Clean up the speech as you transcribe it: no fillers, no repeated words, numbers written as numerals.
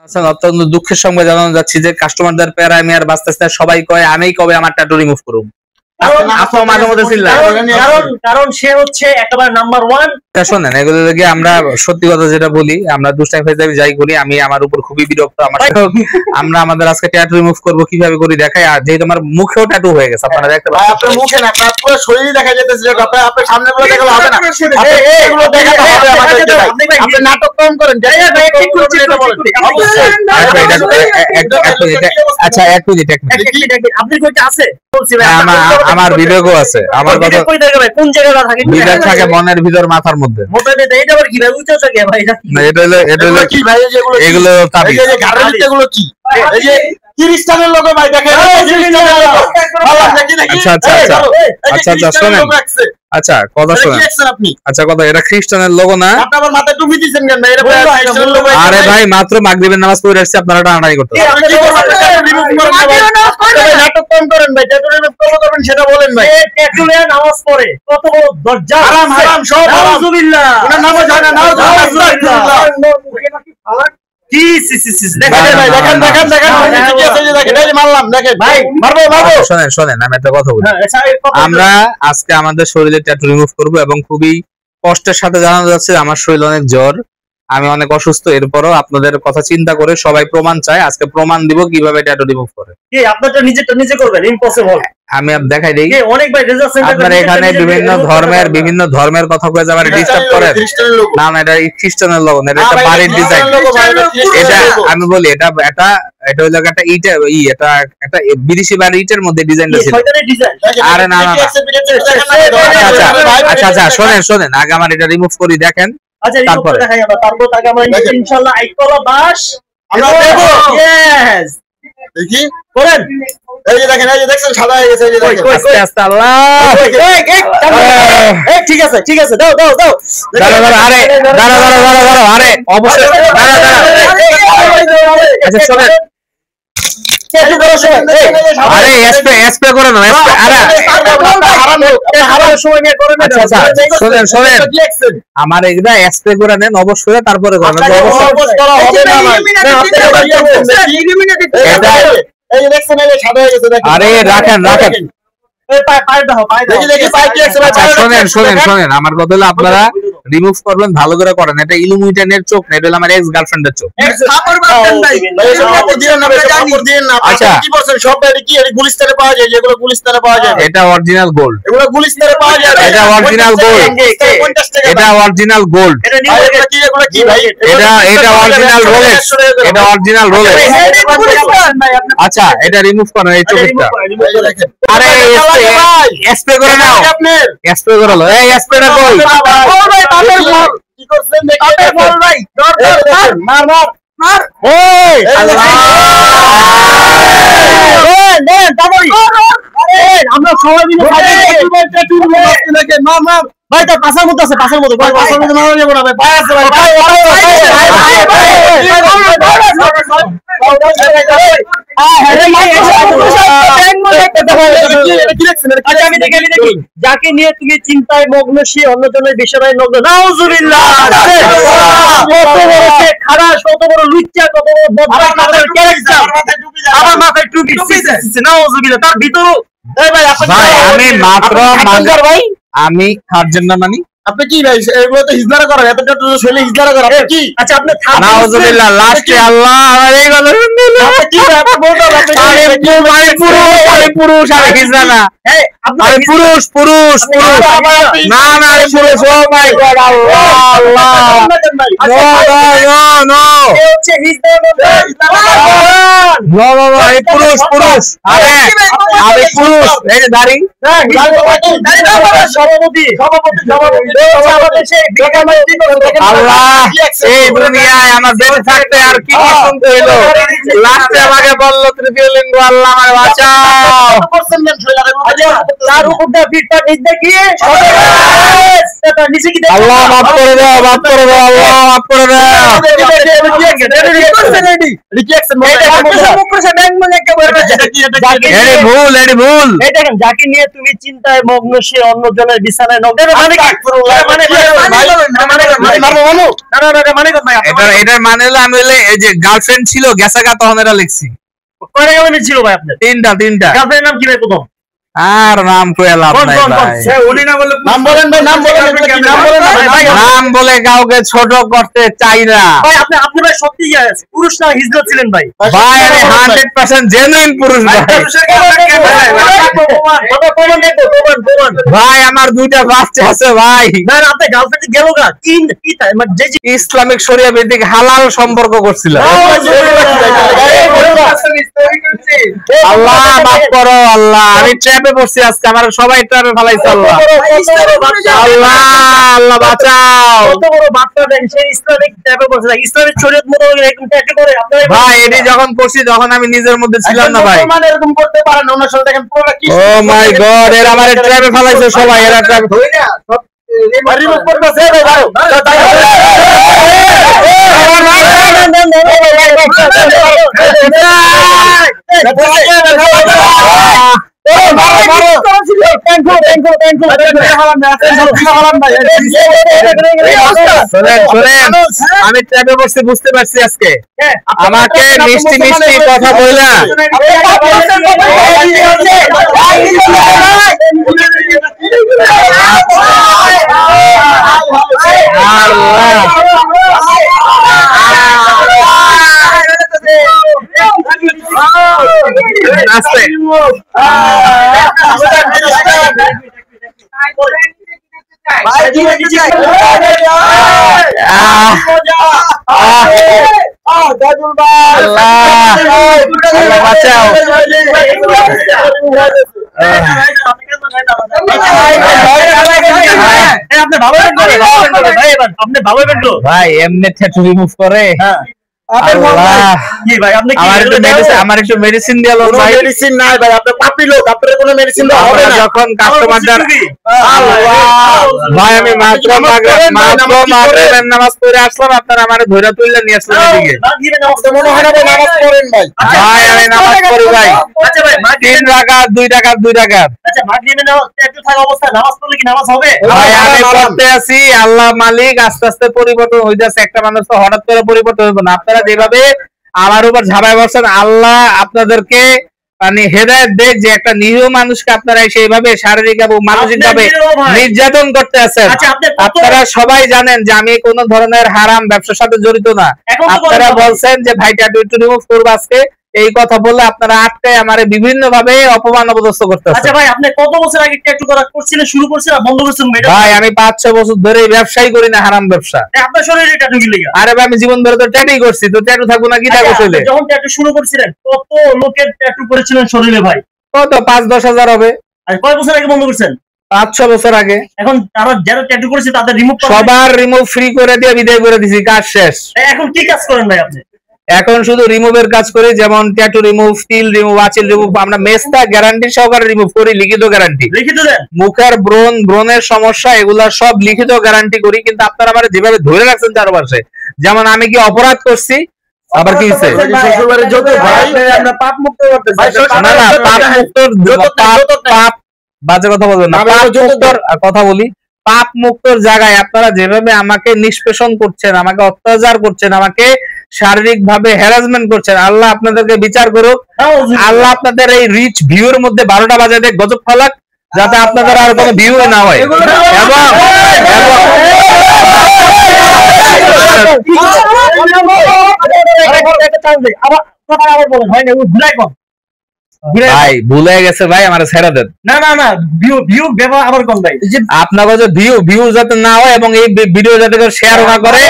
অত্যন্ত দুঃখের সঙ্গে জানানো যাচ্ছি যে কাস্টমারদের প্যারা আমি আর বাঁচতেছি না, সবাই কয় আমি কবে আমার ট্যাটু রিমুভ করব। কারণ সে হচ্ছে একেবারে নাম্বার 1। শোনেন, এগুলো থেকে আমরা সত্যি কথা যেটা বলি, আমরা দুষ্টাই ফাইজলামি যাই করি, আমি আমার উপর খুবই বিরক্ত। আমরা আমাদের আজকে ট্যাটু রিমুভ করব কিভাবে করি দেখাই। আর যেহেতু আমার মুখেও ট্যাটু হয়ে গেছে, আপনারা দেখতে পাচ্ছেন। আপনার মুখে না, আপনার পুরো শরীরই দেখা যাচ্ছে। আপনার সামনে গুলো দেখালে হবে না, এগুলো দেখাতে হবে আমাদেরকে। আপনি নাটক কম করেন। আচ্ছা এক মিনিট, আপনি কইতে আছে আমার বিবেকও আছে। আমার কথা কোন জায়গায় থাকে? বিবেক থাকে মনের ভিতর, মাথার মধ্যে। এটা আবার কি ভাই? উচ্চ থাকে ভাই, এটা হলো কি ভাই? এগুলো তাবিজ। এগুলো কি? এই যে খ্রিস্টানের লোক ভাই, দেখেন। আচ্ছা শোনেন, আচ্ছা কথা শোনেন। আচ্ছা কথা, এটা খ্রিস্টানের লোগো না? আপনি আবার মাথায় টুপি দিবেন কেন? এটা খ্রিস্টানের লোগো। আরে ভাই মাত্র মাগরিবের নামাজ পড়ে আসছে, আপনারা টানাটানি করতে। নাটক কম করেন ভাই। ট্যাটু রিমুভ করবেন সেটা বলেন ভাই। ট্যাটু এর নামাজ পড়ে কত বড় দরজা। হারাম হারাম সব হারাম। নাউজুবিল্লাহ। ওনার নামাজ হয় না, নাউজুবিল্লাহ। শোনেন আমি একটা কথা বলি। আমরা আজকে আমাদের শরীরে ট্যাটু রিমুভ করবো এবং খুবই কষ্টের সাথে জানানো যাচ্ছে আমার শরীরে অনেক জ্বর, আমি অনেক অসুস্থ। এরপরও আপনাদের কথা চিন্তা করে সবাই প্রমাণ চায়, আজকে প্রমাণ দিব কিভাবে ট্যাটু রিমুভ করে। আপনারটা নিজে করবেন, ইম্পসিবল। আমি দেখাই দেই। অনেক ভাই রেজাল্ট সেন্টার আপনারা এখানে বিভিন্ন ধর্মের কথা কয়ে যাবেন, ডিস্টার্ব করেন। না না, এটা খ্রিস্টানের লোগো না, এটা বাড়ির ডিজাইন। এটা আমি বলি, এটা হলো একটা ইটের এটা একটা বিদেশি বাড়ির ইটের মধ্যে ডিজাইনটা ছিল। আরে না না, আচ্ছা শোনেন আগে আমার এটা রিমুভ করি দেখেন। আচ্ছা তারপর দেখাই আমরা, তারপর তাকে আমরা ইনশাআল্লাহ আইকলা বাস আমরা দেব। यस দেখি করেন। এই যে দেখেন, এই যে দেখছেন সাদা হয়ে গেছে। এই যে দেখেন আস্তে আস্তে। আল্লাহ ঠিক আছে দাও আরে দাঁড়া আরে অবশ্যই দাঁড়া। আচ্ছা শোনেন, আরে স্প্রে করে না, আরে শোনেন আমার এগুলা স্প্রে করে নেন অবশ্যই, তারপরে করেন। আরে রাখেন শোনেন আমার কথা হলো, আপনারা রিমুভ করবেন ভালো করে করেন। এটা ইলুমিনেটের চোখ না, এটা হলো আমার এক্স গার্লফ্রেন্ডের চোখ। আচ্ছা কি বলছেন? সব কি গুলিস্তানে পাওয়া যায়? যেগুলো গুলিস্তানে পাওয়া যায় এটা অরিজিনাল গোল্ড। এগুলো গুলিস্তানে পাওয়া যায়। এটা অরিজিনাল গোল্ড। এটা অরিজিনাল গোল্ড। কি ভাই? এটা অরিজিনাল রোলেক্স। এটা অরিজিনাল রোলেক্স। আচ্ছা এটা রিমুভ করেন এই চোখটা। আরে স্প্রে করে নাও, স্প্রে করে নাও। এই স্প্রেটা কই? কি করছেন দেখেন ভাই। মার এই আল্লাহ। আমরা সবাই মিলে দেখেন মার ভাই, তার পাশার মধ্যে আছে, পাশার মধ্যে মারা যাবো না ভাই। পায় আছে ভাই, যাকে নিয়ে তুমি চিন্তায় মগ্ন সে অন্যজনের বিষয় মগ্ন। নাউজুবিল্লাহ। খারাপ, কত বড় লুচ্চা, কত বড় বদমাশ ক্যারেক্টার। আমার মাথায় টুপি। নাউজুবিল্লাহ। তার ভিতর আমি মাত্র ভাই আমি খার্জেন না মানি। আপনি কি ভাই এগুলো তো হিজলারা করেন? এতটা তো শৈলে হিজলারা করেন আপনি কি? আচ্ছা আপনি নাউজুবিল্লাহ। লাস্টে আল্লাহ আমার এই কথা শুনলেন। আপনি কি ভাই? আপনি বলতে হবে আপনি আমি পুরুষ আমি হিজলা না। আমি পুরুষ না আমি পুরুষ। ও মাই গড, আল্লাহ নো হচ্ছে নো আমি পুরুষ। আরে আমি পুরুষ। এই যে দাড়ি সভাপতি আল্লাহ, এই দুনিয়ায় আমার বেঁচে থাকতে আর কি শুনতে হইলো। লাস্টে আমাকে বললো তৃতীয় লিঙ্গ, আল্লাহ আমাকে বাঁচাও। তার উপরটা ফিটটা নিচ দেখিয়ে নিচে কি আল্লাহ মাফ করে দাও, মাফ করে দাও, আল্লাহ মাফ করে দাও। এডি ভুল, এডি ভুল। এই দেখেন, যাকে নিয়ে তুমি চিন্তায় মগ্ন সে অন্য জনের বিছানায় নগ্ন। এটার মানে হলো আমি হলে এই যে গার্লফ্রেন্ড ছিল গেসাগা, তখন এটা লিখছি। কয়টা গার্লফ্রেন্ড ছিল ভাই আপনার? তিনটা। গার্লফ্রেন্ডের নাম কি ভাই প্রথম? আর নাম কয়ে লাভ নাই ভাই। নাম বলে কাউকে ছোট করতে চাই না ভাই। আপনি ভাই সত্যি পুরুষ না হিজড়া ছিলেন ভাই? ভাই আমি 100% জেনুইন পুরুষ ভাই। ভাই আমার দুইটা বাচ্চা আছে ভাই। না আপনি গার্লফ্রেন্ড গেল গা কি ইসলামিক শরিয়া ভিত্তিক হালাল সম্পর্ক করছিল। আল্লাহ মাফ করো আল্লাহ, আমি ট্র্যাপে পড়ছি আজকে, আমার সবাই ট্র্যাপে ফেলাইছে আল্লাহ। আল্লাহ আল্লাহ বাঁচাও। কত বড় বাচ্চা দেন সেই ইসলামিক ট্র্যাপে পড়ছে। ইসলামিক শরীয়ত মতো এরকম ট্র্যাপে করে আপনারা ভাই। এটি যখন করছি তখন আমি নিজের মধ্যে ছিলাম না ভাই। মানে এরকম করতে পারেন ওনার সাথে দেখেন পুরোটা কি। ও মাই গড, এরা আমার ট্র্যাপে ফেলাইছে সবাই। এরা ট্র্যাপে রিমুভ করতেছে ভাই। আমি ট্র্যাপে বসে বুঝতে পারছি আজকে। আমাকে মিষ্টি মিষ্টি কথা বললা বাঁচাও। ভাই এমনি ট্যাটু রিমুভ করে। আমার একটু মেডিসিন দিয়ে লোক ভাই। মেডিসিন নাই ভাই, আপনি পাপি লোক, আপনার কোনো মেডিসিন দেওয়া হবে না। যখন কাস্টমারদের ভাই আমি মাত্র মাগরিবের নামাজ পড়ে আসলাম, আপনারা আমারে ধরে তুললে নিয়ে আসলেন এদিকে। মনে হয় না ভাই নামাজ পড়েন ভাই। ভাই আমি নামাজ পড়ি ভাই। 3 রাকাত 2 রাকাত 2 রাকাত। আচ্ছা মাগরিবে একটু থাকা অবস্থায় নামাজ পড়লে কি নামাজ হবে? ভাই আমি পড়তে আছি, আল্লাহ মালিক আস্তে আস্তে পরিবর্তন হইতাছে। একটা মানুষ তো হঠাৎ করে পরিবর্তন হইব না। আপনারা যেভাবে আমার উপর ঝাঁপায় বসছেন, আল্লাহ আপনাদেরকে মানে হেদায়েত দেখ যে একটা নিরীহ মানুষকে আপনারা সেইভাবে শারীরিক এবং মানসিক ভাবে নির্যাতন করতে আছেন। আপনারা সবাই জানেন যে আমি কোন ধরনের হারাম ব্যবসার সাথে জড়িত না। আপনারা বলছেন যে ভাই ট্যাটু একটু রিমুভ করবো আজকে, এই কথা বললে আপনারা আটকায় আমারে বিভিন্ন ভাবে অপমান অপদস্থ করতেছেন। আচ্ছা ভাই আপনি কত বছর আগে ট্যাটু করা করছিলেন, শুরু করছিলেন, বন্ধ করছেন? ভাই আমি 5-6 বছর ধরে ব্যবসাই করি না, হারাম ব্যবসা। আপনার শরীরে ট্যাটু কি লাগা? আরে ভাই আমি জীবন ধরে তো ট্যাটুই করছি, তো ট্যাটু থাকবো না কি থাকবো শরীরে? যখন ট্যাটু শুরু করছিলেন কত লোকের ট্যাটু করেছিলেন শরীরে ভাই? কত 5-10 হাজার হবে। আর কয় বছর আগে বন্ধ করছেন? 5-6 বছর আগে। এখন তারা যারা ট্যাটু করেছে তাদের রিমুভ সবার রিমুভ ফ্রি করে দিয়ে বিদায় করে দিছি, কাজ শেষ। এখন কি কাজ করেন ভাই আপনি? এখন শুধু রিমুভের কাজ করি, যেমন ট্যাটু রিমুভ, স্টিল রিমুভ, আঁচিল রিমুভ। আমরা মেস্তা গ্যারান্টি সহকারে রিমুভ করি, লিখিত গ্যারান্টি। লিখিত দেন? মুখের ব্রণের সমস্যা এগুলা সব লিখিত গ্যারান্টি করি। কিন্তু আপনারা আমার যেভাবে ধরে রাখছেন চারপাশে, যেমন আমি কি অপরাধ করছি? আবার কি হইছে? শ্বশুরবাড়ির যত ভাই আমরা পাপ মুক্ত করতেছি। না না, পাপ মুক্তর পাপ বাজে কথা বলবেন না। পাপ মুক্তর কথা বলি, পাপ মুক্তর জায়গায় আপনারা যেভাবে আমাকে নিষ্পেষণ করছেন, আমাকে অত্যাচার করছেন, আমাকে শারীরিক ভাবে হ্যারাসমেন্ট করছেন, আল্লাহ আপনাদেরকে বিচার করুক। আল্লাহ আপনাদের এই রিচ ভিউর মধ্যে 12টা বাজে দেখ গজব ফলাক, যাতে আপনাদের আর কোনো ভিউ না হয়। ভাই ভুলে গেছে ভাই, আমার ছেড়ে দেন। না না না, ভিউ ব্যবহার আবার কোন ভাই? আপনার যে ভিউ যাতে না হয় এবং এই ভিডিও যাতে শেয়ার না করে।